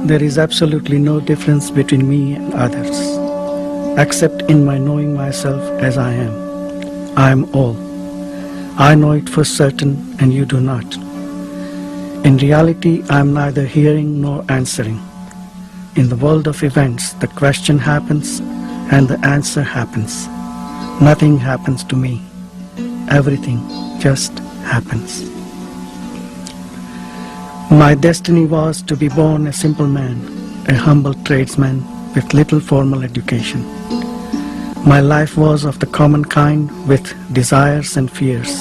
There is absolutely no difference between me and others, except in my knowing myself as I am. I am all. I know it for certain and you do not. In reality, I am neither hearing nor answering. In the world of events, the question happens and the answer happens. Nothing happens to me. Everything just happens. My destiny was to be born a simple man, a humble tradesman with little formal education. My life was of the common kind with desires and fears.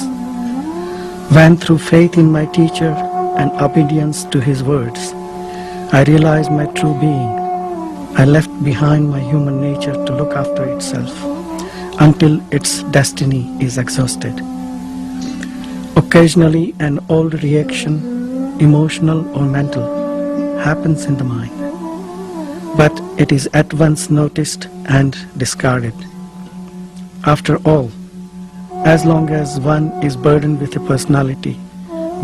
When through faith in my teacher and obedience to his words, I realized my true being, I left behind my human nature to look after itself until its destiny is exhausted. Occasionally an old reaction, emotional or mental, happens in the mind, but it is at once noticed and discarded. After all, as long as one is burdened with a personality,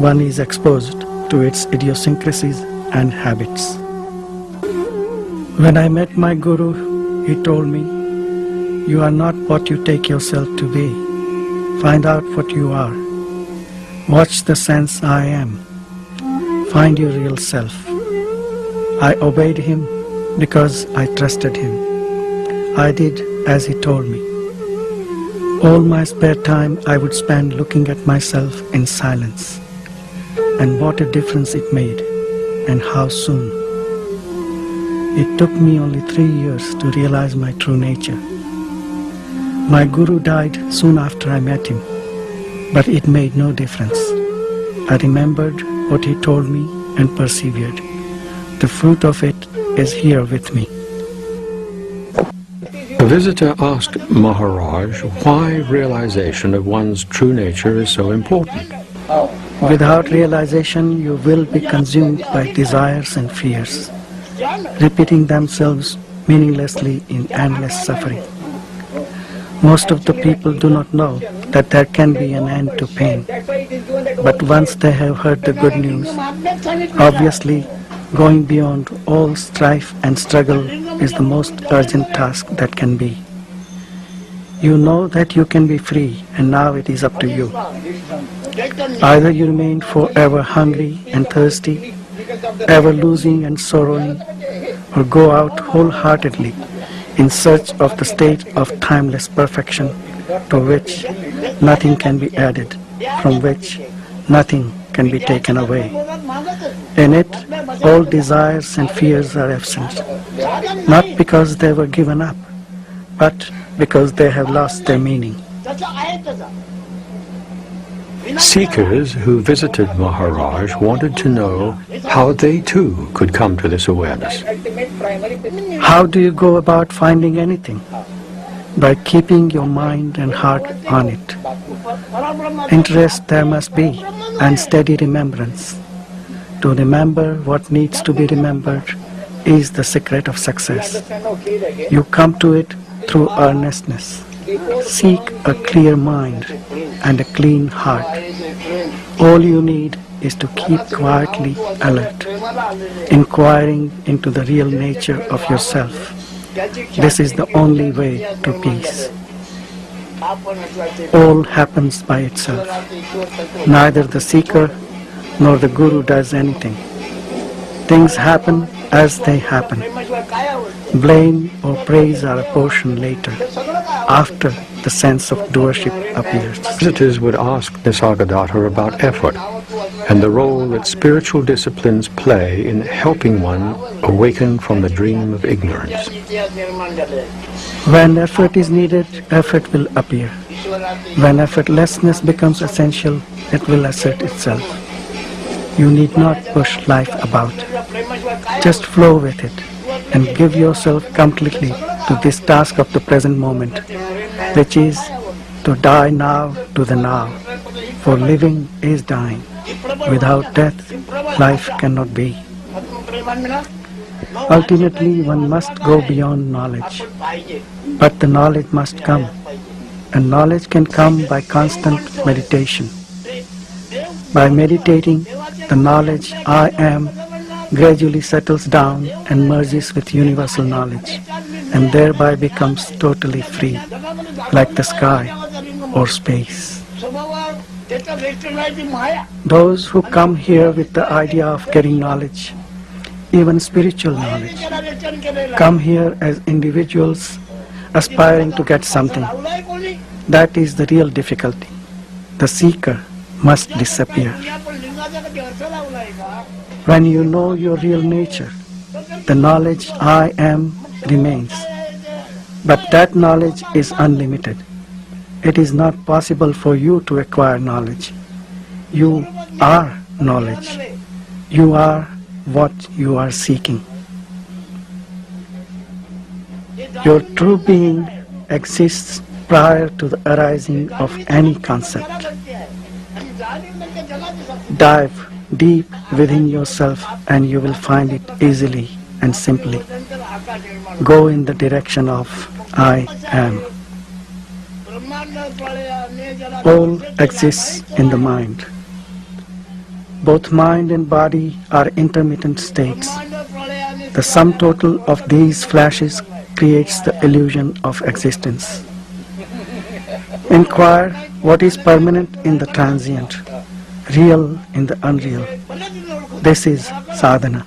one is exposed to its idiosyncrasies and habits. When I met my Guru, he told me, "You are not what you take yourself to be. Find out what you are. Watch the sense I am. Find your real self." I obeyed him because I trusted him. I did as he told me. All my spare time I would spend looking at myself in silence. And what a difference it made, and how soon. It took me only 3 years to realize my true nature. My Guru died soon after I met him, but it made no difference. I remembered what he told me and persevered. The fruit of it is here with me. A visitor asked Maharaj why realization of one's true nature is so important. Without realization, you will be consumed by desires and fears, repeating themselves meaninglessly in endless suffering. Most of the people do not know that there can be an end to pain. But once they have heard the good news, obviously going beyond all strife and struggle is the most urgent task that can be. You know that you can be free, and now it is up to you. Either you remain forever hungry and thirsty, ever losing and sorrowing, or go out wholeheartedly in search of the state of timeless perfection to which nothing can be added, from which nothing can be taken away. In it, all desires and fears are absent, not because they were given up, but because they have lost their meaning. Seekers who visited Maharaj wanted to know how they too could come to this awareness. How do you go about finding anything? By keeping your mind and heart on it. Interest there must be, and steady remembrance. To remember what needs to be remembered is the secret of success. You come to it through earnestness. Seek a clear mind and a clean heart. All you need is to keep quietly alert, inquiring into the real nature of yourself. This is the only way to peace. All happens by itself. Neither the seeker nor the Guru does anything. Things happen as they happen. Blame or praise are a portion later, after the sense of doership appears. Visitors would ask Nisargadatta about effort and the role that spiritual disciplines play in helping one awaken from the dream of ignorance. When effort is needed, effort will appear. When effortlessness becomes essential, it will assert itself. You need not push life about. Just flow with it and give yourself completely to this task of the present moment, which is to die now to the now, for living is dying. Without death, life cannot be. Ultimately, one must go beyond knowledge, but the knowledge must come, and knowledge can come by constant meditation. By meditating, the knowledge I am gradually settles down and merges with universal knowledge, and thereby becomes totally free, like the sky or space. Those who come here with the idea of getting knowledge, even spiritual knowledge, come here as individuals aspiring to get something. That is the real difficulty. The seeker must disappear. When you know your real nature, the knowledge I am remains. But that knowledge is unlimited. It is not possible for you to acquire knowledge. You are knowledge. You are what you are seeking. Your true being exists prior to the arising of any concept. Dive deep within yourself and you will find it easily and simply. Go in the direction of I am. All exists in the mind. Both mind and body are intermittent states. The sum total of these flashes creates the illusion of existence. Inquire what is permanent in the transient, real in the unreal. This is sadhana,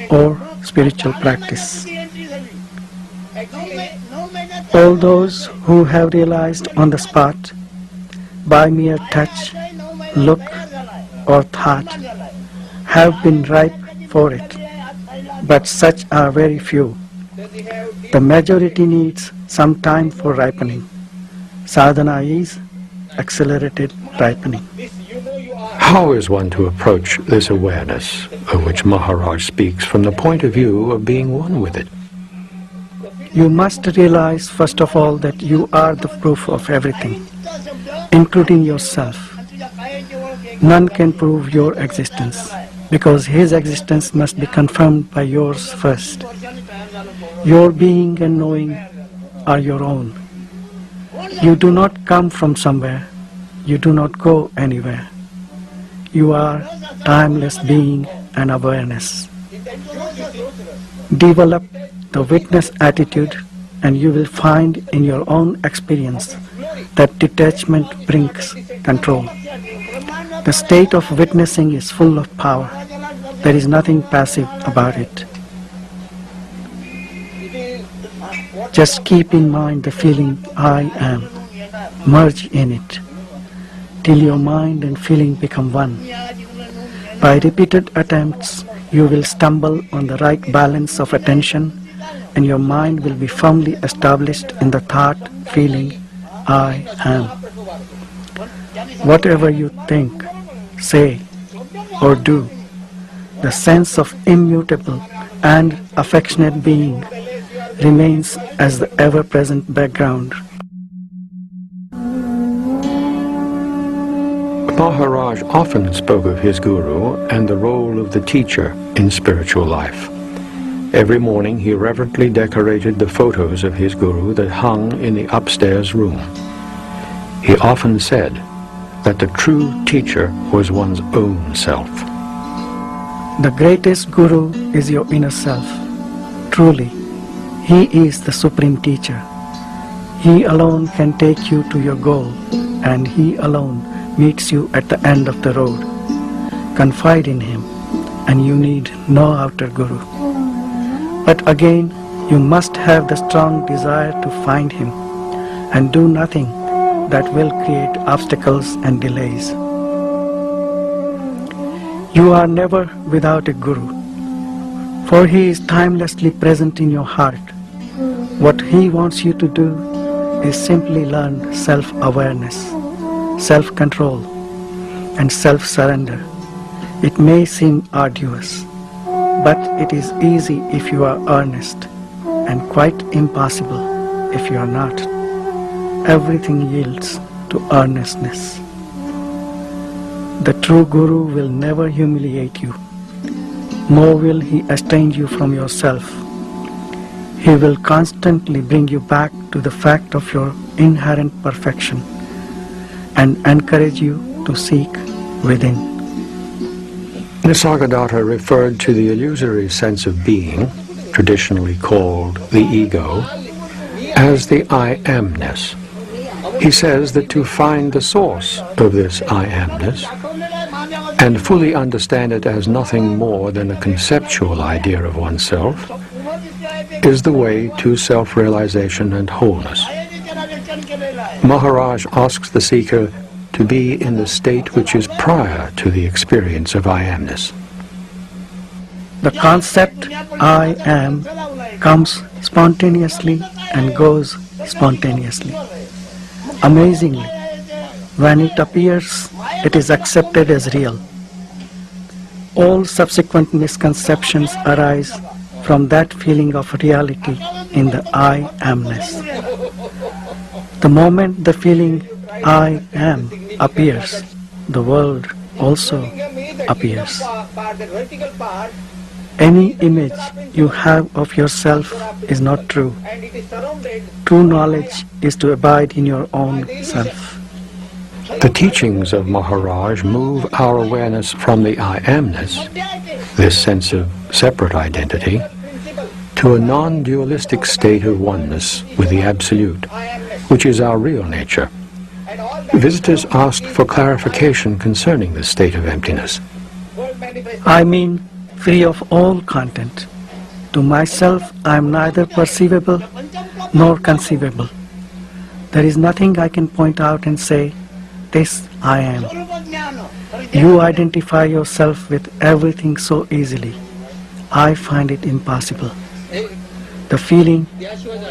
or spiritual practice. All those who have realized on the spot, by mere touch, look, or thought, have been ripe for it, but such are very few. The majority needs some time for ripening. Sadhana is accelerated ripening. How is one to approach this awareness, of which Maharaj speaks from the point of view of being one with it? You must realize first of all that you are the proof of everything, including yourself. None can prove your existence, because his existence must be confirmed by yours first. Your being and knowing are your own. You do not come from somewhere. You do not go anywhere. You are timeless being and awareness. Develop the witness attitude and you will find in your own experience that detachment brings control. The state of witnessing is full of power. There is nothing passive about it. Just keep in mind the feeling I am. Merge in it till your mind and feeling become one. By repeated attempts, you will stumble on the right balance of attention and your mind will be firmly established in the thought, feeling, I am. Whatever you think, say, or do, the sense of immutable and affectionate being remains as the ever-present background. Maharaj often spoke of his guru and the role of the teacher in spiritual life. Every morning he reverently decorated the photos of his guru that hung in the upstairs room. He often said that the true teacher was one's own self. The greatest guru is your inner self. Truly, he is the supreme teacher. He alone can take you to your goal, and he alone meets you at the end of the road. Confide in him, and you need no outer guru. But again, you must have the strong desire to find him, and do nothing that will create obstacles and delays. You are never without a guru, for he is timelessly present in your heart. What he wants you to do is simply learn self-awareness, self-control, and self-surrender. It may seem arduous, but it is easy if you are earnest, and quite impossible if you are not. Everything yields to earnestness. The true guru will never humiliate you, nor will he estrange you from yourself. He will constantly bring you back to the fact of your inherent perfection and encourage you to seek within. Nisargadatta referred to the illusory sense of being, traditionally called the ego, as the I-amness. He says that to find the source of this I-amness and fully understand it as nothing more than a conceptual idea of oneself is the way to self-realization and wholeness. Maharaj asks the seeker to be in the state which is prior to the experience of I-amness. The concept I am comes spontaneously and goes spontaneously. Amazingly, when it appears, it is accepted as real. All subsequent misconceptions arise from that feeling of reality in the I amness. The moment the feeling I am appears, the world also appears. Any image you have of yourself is not true. True knowledge is to abide in your own self. The teachings of Maharaj move our awareness from the I-amness, this sense of separate identity, to a non-dualistic state of oneness with the Absolute, which is our real nature. Visitors asked for clarification concerning this state of emptiness. I mean, free of all content. To myself, I am neither perceivable nor conceivable. There is nothing I can point out and say, this I am. You identify yourself with everything so easily. I find it impossible. The feeling,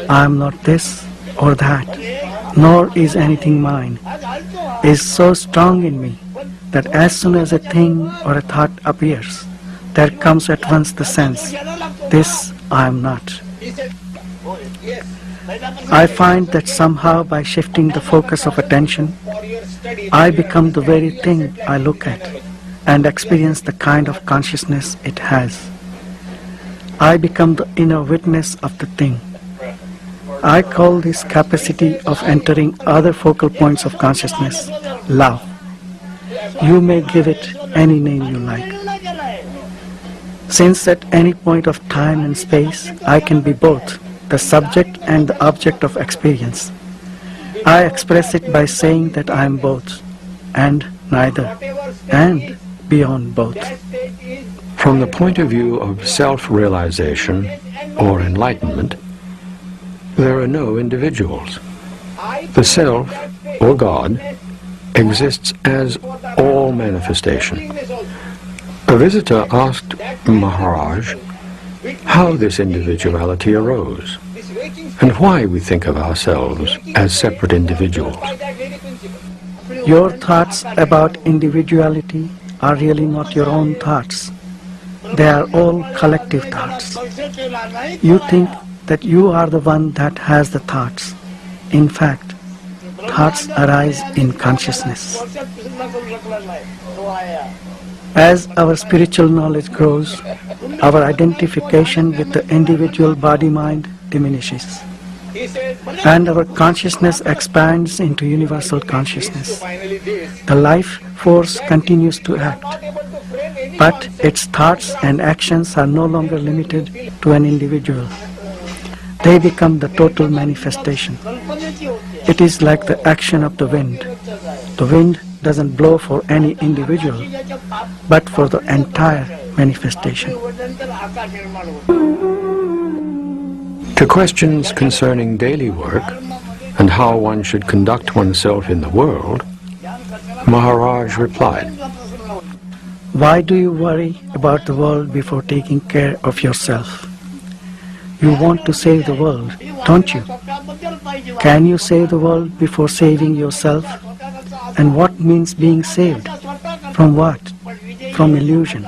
I am not this or that, nor is anything mine, is so strong in me that as soon as a thing or a thought appears, there comes at once the sense, this I am not. I find that somehow by shifting the focus of attention, I become the very thing I look at and experience the kind of consciousness it has. I become the inner witness of the thing. I call this capacity of entering other focal points of consciousness love. You may give it any name you like. Since at any point of time and space I can be both the subject and the object of experience, I express it by saying that I am both, and neither, and beyond both. From the point of view of self-realization or enlightenment, there are no individuals. The Self, or God, exists as all manifestation. A visitor asked Maharaj how this individuality arose and why we think of ourselves as separate individuals. Your thoughts about individuality are really not your own thoughts. They are all collective thoughts. You think that you are the one that has the thoughts. In fact, thoughts arise in consciousness. As our spiritual knowledge grows, our identification with the individual body-mind diminishes, and our consciousness expands into universal consciousness. The life force continues to act, but its thoughts and actions are no longer limited to an individual. They become the total manifestation. It is like the action of the wind. The wind doesn't blow for any individual, but for the entire manifestation. To questions concerning daily work and how one should conduct oneself in the world, Maharaj replied, Why do you worry about the world before taking care of yourself? You want to save the world, don't you? Can you save the world before saving yourself? And what means being saved? From what? From illusion.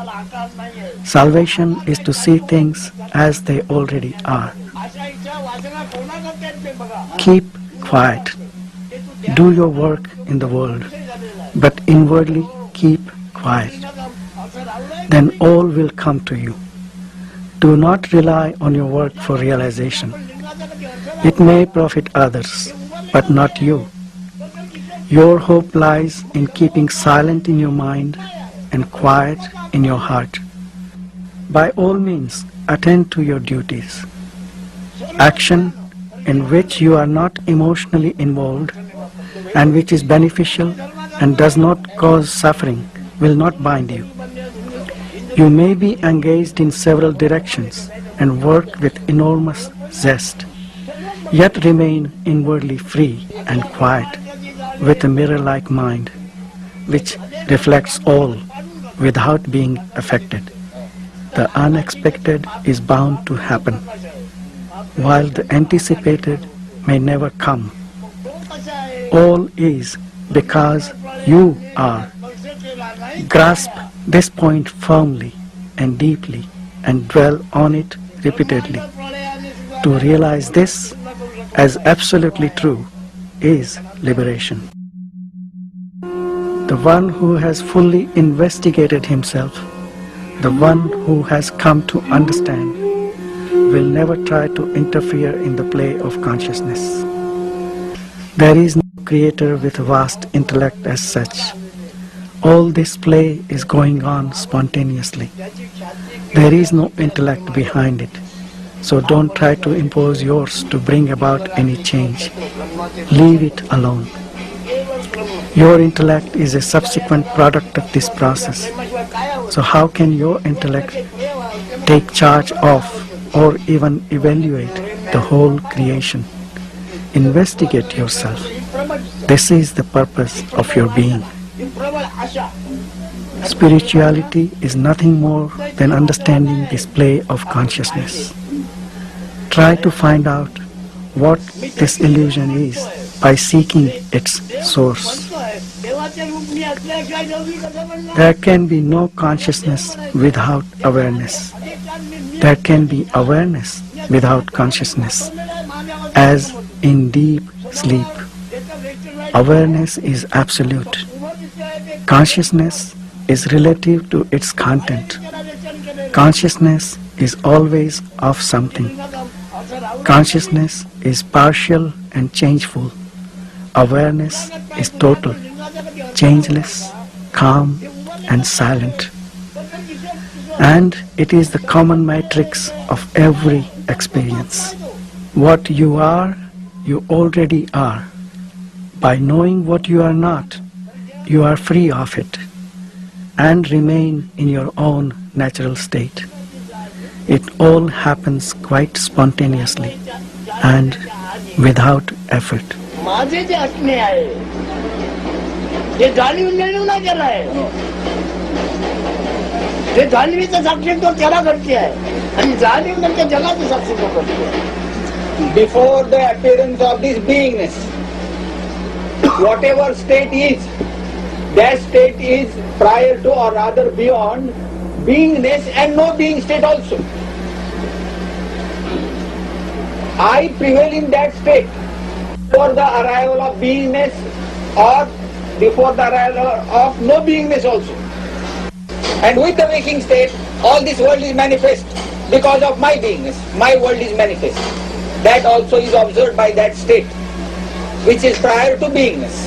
Salvation is to see things as they already are. Keep quiet. Do your work in the world, but inwardly keep quiet. Then all will come to you. Do not rely on your work for realization. It may profit others, but not you. Your hope lies in keeping silent in your mind and quiet in your heart. By all means, attend to your duties. Action in which you are not emotionally involved and which is beneficial and does not cause suffering will not bind you. You may be engaged in several directions and work with enormous zest, yet remain inwardly free and quiet with a mirror-like mind which reflects all without being affected. The unexpected is bound to happen, while the anticipated may never come. All is because you are. Grasp this point firmly and deeply and dwell on it repeatedly. To realize this as absolutely true is liberation. The one who has fully investigated himself, the one who has come to understand, will never try to interfere in the play of consciousness. There is no creator with vast intellect as such. All this play is going on spontaneously. There is no intellect behind it, so don't try to impose yours to bring about any change. Leave it alone. Your intellect is a subsequent product of this process. So how can your intellect take charge of or even evaluate the whole creation? Investigate yourself. This is the purpose of your being. Spirituality is nothing more than understanding this play of consciousness. Try to find out what this illusion is by seeking its source. There can be no consciousness without awareness. There can be awareness without consciousness, as in deep sleep. Awareness is absolute. Consciousness is relative to its content. Consciousness is always of something. Consciousness is partial and changeful. Awareness is total, changeless, calm and silent. And it is the common matrix of every experience. What you are, you already are. By knowing what you are not, you are free of it and remain in your own natural state. It all happens quite spontaneously and without effort. माझे जे असणे आहे ते जाणीव निर्णय केला आहे ते जाणीवीचं साक्षीत्व त्याला घडते आहे आणि जाणीव नंतर जगाचं साक्षीत्व करते आहे. Before the appearance of this beingness, whatever state is, that state is prior to or rather beyond beingness and no being state also. I prevail in that state before the arrival of beingness or before the arrival of no beingness also. And with the waking state, all this world is manifest because of my beingness. My world is manifest. That also is observed by that state, which is prior to beingness.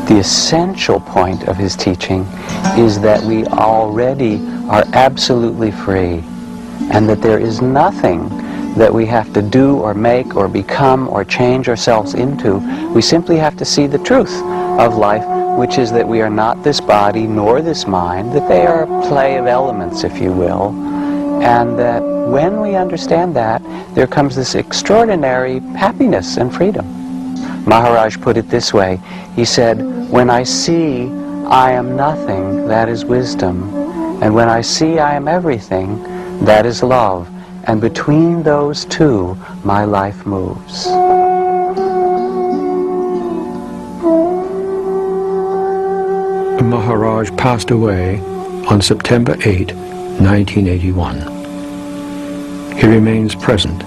The essential point of his teaching is that we already are absolutely free, and that there is nothing that we have to do or make or become or change ourselves into. We simply have to see the truth of life, which is that we are not this body nor this mind, that they are a play of elements, if you will, and that when we understand that, there comes this extraordinary happiness and freedom. Maharaj put it this way. He said, when I see I am nothing, that is wisdom. And when I see I am everything, that is love. And between those two, my life moves. Maharaj passed away on September 8, 1981. He remains present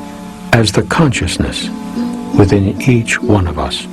as the consciousness within each one of us.